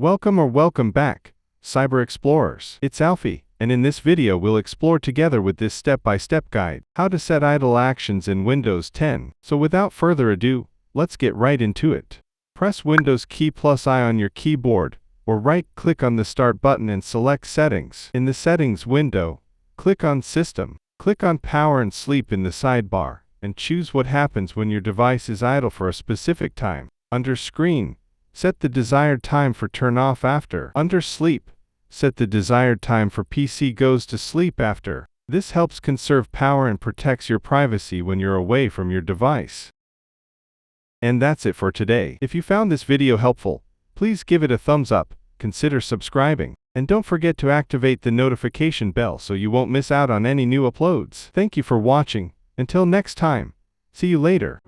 Welcome back, Cyber Explorers. It's Alfie, and in this video we'll explore together with this step-by-step guide, how to set idle actions in Windows 10. So without further ado, let's get right into it. Press Windows key +I on your keyboard, or right-click on the Start button and select Settings. In the Settings window, click on System. Click on Power and Sleep in the sidebar, and choose what happens when your device is idle for a specific time. Under Screen, set the desired time for turn off after. Under Sleep, set the desired time for PC goes to sleep after. This helps conserve power and protects your privacy when you're away from your device. And that's it for today. If you found this video helpful, please give it a thumbs up, consider subscribing, and don't forget to activate the notification bell so you won't miss out on any new uploads. Thank you for watching. Until next time, see you later.